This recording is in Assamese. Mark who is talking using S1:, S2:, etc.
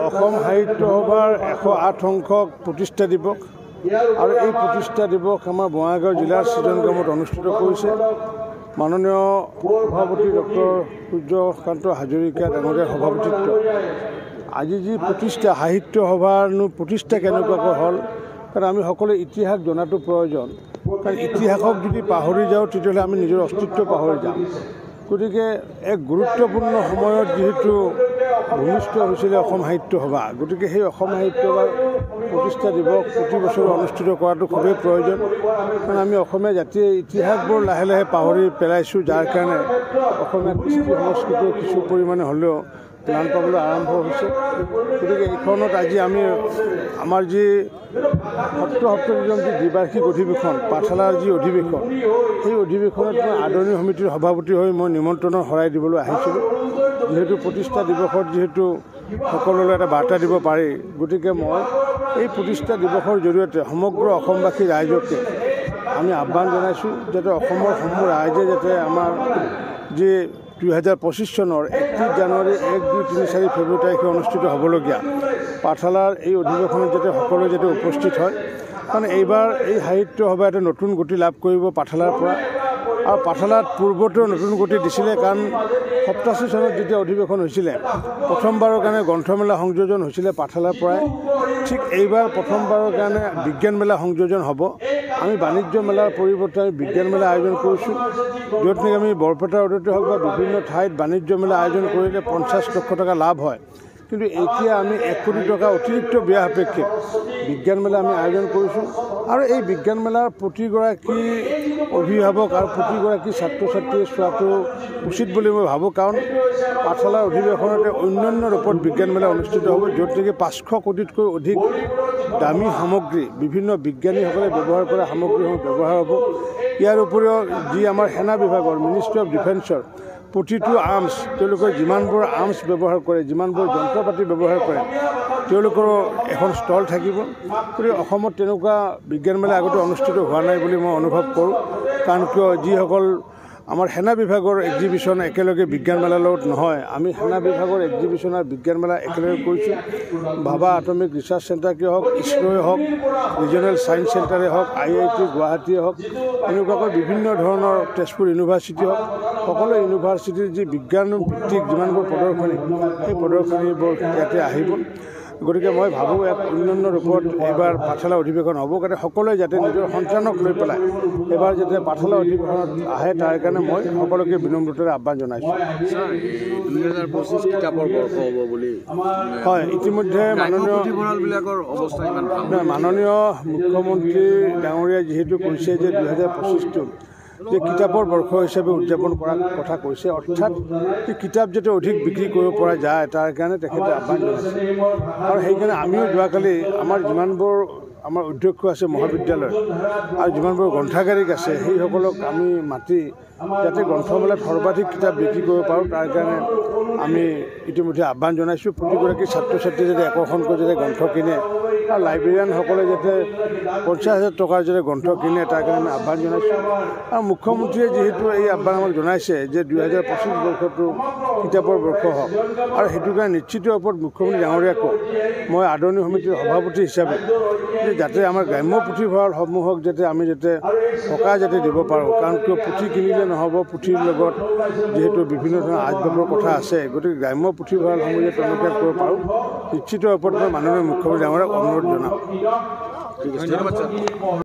S1: অসম সাহিত্য সভাৰ 108 সংখ্যক প্ৰতিষ্ঠা দিৱস আৰু এই প্ৰতিষ্ঠা দিৱস আমাৰ বঙাইগাঁও জিলাৰ সৃজন গ্ৰামত অনুষ্ঠিত কৰিছে। মাননীয় সভাপতি ডক্টৰ সূৰ্যকান্ত হাজৰিকা ডাঙৰীয়াৰ সভাপতিত্ব আজি যি প্ৰতিষ্ঠা সাহিত্য সভাৰনো প্ৰতিষ্ঠা কেনেকুৱাকৈ হ'ল, কাৰণ আমি সকলোৱে ইতিহাস জনাটো প্ৰয়োজন। কাৰণ ইতিহাসক যদি পাহৰি যাওঁ তেতিয়াহ'লে আমি নিজৰ অস্তিত্ব পাহৰি যাম। গতিকে এক গুৰুত্বপূৰ্ণ সময়ত যিহেতু ভূমিষ্ঠ হৈছিলে অসম সাহিত্য সভা, গতিকে সেই অসম সাহিত্য সভাৰ প্ৰতিষ্ঠা দিৱস প্ৰতি বছৰে অনুষ্ঠিত কৰাটো খুবেই প্ৰয়োজন। কাৰণ আমি অসমীয়া জাতিয়ে ইতিহাসবোৰ লাহে লাহে পাহৰি পেলাইছোঁ, যাৰ কাৰণে অসমীয়া কৃষ্টি সংস্কৃতিৰ কিছু পৰিমাণে হ'লেও ম্লান পাবলৈ আৰম্ভ হৈছে। গতিকে এইখনত আজি আমি আমাৰ যি সপ্তম যি দ্বিবাৰ্ষিক অধিৱেশন, পাঠশালাৰ যি অধিৱেশন, সেই অধিৱেশনত মই আদৰণি সমিতিৰ সভাপতি হৈ মই নিমন্ত্ৰণৰ শৰাই দিবলৈ আহিছিলোঁ। যিহেতু প্ৰতিষ্ঠা দিৱসত যিহেতু সকলোলৈ এটা বাৰ্তা দিব পাৰি, গতিকে মই এই প্ৰতিষ্ঠা দিৱসৰ জৰিয়তে সমগ্ৰ অসমবাসী ৰাইজকে আমি আহ্বান জনাইছোঁ যাতে অসমৰ সমূহ ৰাইজে যাতে আমাৰ যি 2025 চনৰ 31 জানুৱাৰী 1, 2, 3, 4 ফেব্ৰুৱাৰী তাৰিখে অনুষ্ঠিত হ'বলগীয়া পাঠশালাৰ এই অধিৱেশনত যাতে সকলোৱে যাতে উপস্থিত হয়। কাৰণ এইবাৰ এই সাহিত্য সভাই এটা নতুন গতি লাভ কৰিব পাঠশালাৰ পৰা। আৰু পাঠশালাত পূৰ্বতেও নতুন গতি দিছিলে, কাৰণ 87 চনত যেতিয়া অধিৱেশন হৈছিলে প্ৰথমবাৰৰ কাৰণে গ্ৰন্থমেলা সংযোজন হৈছিলে পাঠশালাৰ পৰাই। ঠিক এইবাৰ প্ৰথমবাৰৰ কাৰণে বিজ্ঞান মেলা সংযোজন হ'ব। আমি বাণিজ্য মেলাৰ পৰিৱৰ্তে আমি বিজ্ঞান মেলা আয়োজন কৰিছোঁ, য'ত নেকি আমি বৰপেটা ৰোডতে হওক বা বিভিন্ন ঠাইত বাণিজ্য মেলা আয়োজন কৰিলে 50 লক্ষ টকা লাভ হয়। কিন্তু এতিয়া আমি 1 কোটি টকা অতিৰিক্ত ব্যয় সাপেক্ষে বিজ্ঞান মেলা আমি আয়োজন কৰিছোঁ। আৰু এই বিজ্ঞান মেলাৰ প্ৰতিগৰাকী অভিভাৱক আৰু প্ৰতিগৰাকী ছাত্ৰ ছাত্ৰীয়ে চোৱাটো উচিত বুলি মই ভাবোঁ। কাৰণ পাঠশালাৰ অধিৱেশনতে অন্যান্য ৰূপত বিজ্ঞান মেলা অনুষ্ঠিত হ'ব, য'ত নেকি 500 কোটিতকৈ অধিক দামী সামগ্ৰী বিভিন্ন বিজ্ঞানীসকলে ব্যৱহাৰ কৰা সামগ্ৰীসমূহ ব্যৱহাৰ হ'ব। ইয়াৰ উপৰিও যি আমাৰ সেনা বিভাগৰ মিনিষ্ট্ৰী অফ ডিফেন্সৰ প্ৰতিটো আৰ্মছ, তেওঁলোকৰ যিমানবোৰ আৰ্মছ ব্যৱহাৰ কৰে, যিমানবোৰ যন্ত্ৰ পাতি ব্যৱহাৰ কৰে, তেওঁলোকৰো এখন ষ্টল থাকিব। গতিকে অসমত তেনেকুৱা বিজ্ঞান মেলা আগতে অনুষ্ঠিত হোৱা নাই বুলি মই অনুভৱ কৰোঁ। কাৰণ কিয় যিসকল আমাৰ সেনা বিভাগৰ এক্সিবিশ্যন একেলগে বিজ্ঞান মেলাৰ লগত নহয়, আমি সেনা বিভাগৰ এক্সিবিশ্যন আৰু বিজ্ঞান মেলা একেলগে কৰিছোঁ। ভাবা এটমিক ৰিচাৰ্চ চেণ্টাৰকে হওক, ইছৰোৱে হওক, ৰিজনেল ছায়েন্স চেণ্টাৰে হওক, IIT গুৱাহাটীয়ে হওক, এনেকুৱাকৈ বিভিন্ন ধৰণৰ তেজপুৰ ইউনিভাৰ্চিটি হওক, সকলো ইউনিভাৰ্চিটিৰ যি বিজ্ঞান ভিত্তিক যিমানবোৰ প্ৰদৰ্শনী, সেই প্ৰদৰ্শনীবোৰ ইয়াতে আহিব। গতিকে মই ভাবোঁ এক অন্যান্য ৰূপত এইবাৰ পাঠশালা অধিৱেশন হ'ব, কাৰণে সকলোৱে যাতে নিজৰ সন্তানক লৈ পেলাই এইবাৰ যাতে পাঠশালা অধিৱেশনত আহে, তাৰ কাৰণে মই সকলোকে বিনম্ৰতাৰে আহ্বান জনাইছোঁ।
S2: 2025 কিতাপৰ বৰ্ষ হ'ব বুলি
S1: হয়, ইতিমধ্যে মাননীয় মুখ্যমন্ত্ৰী ডাঙৰীয়াই যিহেতু কৈছে যে 2025টো যে কিতাপৰ বৰ্ষ হিচাপে উদযাপন কৰাৰ কথা কৈছে, অৰ্থাৎ এই কিতাপ যাতে অধিক বিক্ৰী কৰিব পৰা যায় তাৰ কাৰণে তেখেতে আহ্বান জনাইছে। আৰু সেইকাৰণে আমিও যোৱাকালি আমাৰ যিমানবোৰ আমাৰ অধ্যক্ষ আছে মহাবিদ্যালয়ত আৰু যিমানবোৰ গ্ৰন্থাগাৰিক আছে সেইসকলক আমি মাতি যাতে গ্ৰন্থমেলাত সৰ্বাধিক কিতাপ বিক্ৰী কৰিব পাৰোঁ তাৰ কাৰণে আমি ইতিমধ্যে আহ্বান জনাইছোঁ। প্ৰতিগৰাকী ছাত্ৰ ছাত্ৰীয়ে যাতে একোখনকৈ যাতে গ্ৰন্থ কিনে আৰু লাইব্ৰেৰিয়ানসকলে যাতে 50,000 টকাৰ যাতে গ্ৰন্থ কিনে তাৰ কাৰণে আমি আহ্বান জনাইছোঁ। আৰু মুখ্যমন্ত্ৰীয়ে যিহেতু এই আহ্বান আমাক জনাইছে যে 2025 বৰ্ষটো কিতাপৰ বৰ্ষ হওক, আৰু সেইটো কাৰণে নিশ্চিত ওপৰত মুখ্যমন্ত্ৰী ডাঙৰীয়াকো মই আদৰণি সমিতিৰ সভাপতি হিচাপে যাতে আমাৰ গ্ৰাম্য পুথিভঁৰালসমূহক যাতে আমি যাতে সকাহ যাতে দিব পাৰোঁ। কাৰণ কিয় পুথি কিনিলে নহ'ব, পুথিৰ লগত যিহেতু বিভিন্ন ধৰণৰ আচবাবৰ কথা আছে, গতিকে গ্ৰাম্য পুথিভঁৰালসমূহ যাতে তেওঁলোকে কৰিব পাৰোঁ, নিশ্চিত ওপৰত মই মাননীয় মুখ্যমন্ত্ৰী ডাঙৰীয়াক অনুৰোধ জনাওঁ।
S2: ধন্যবাদ।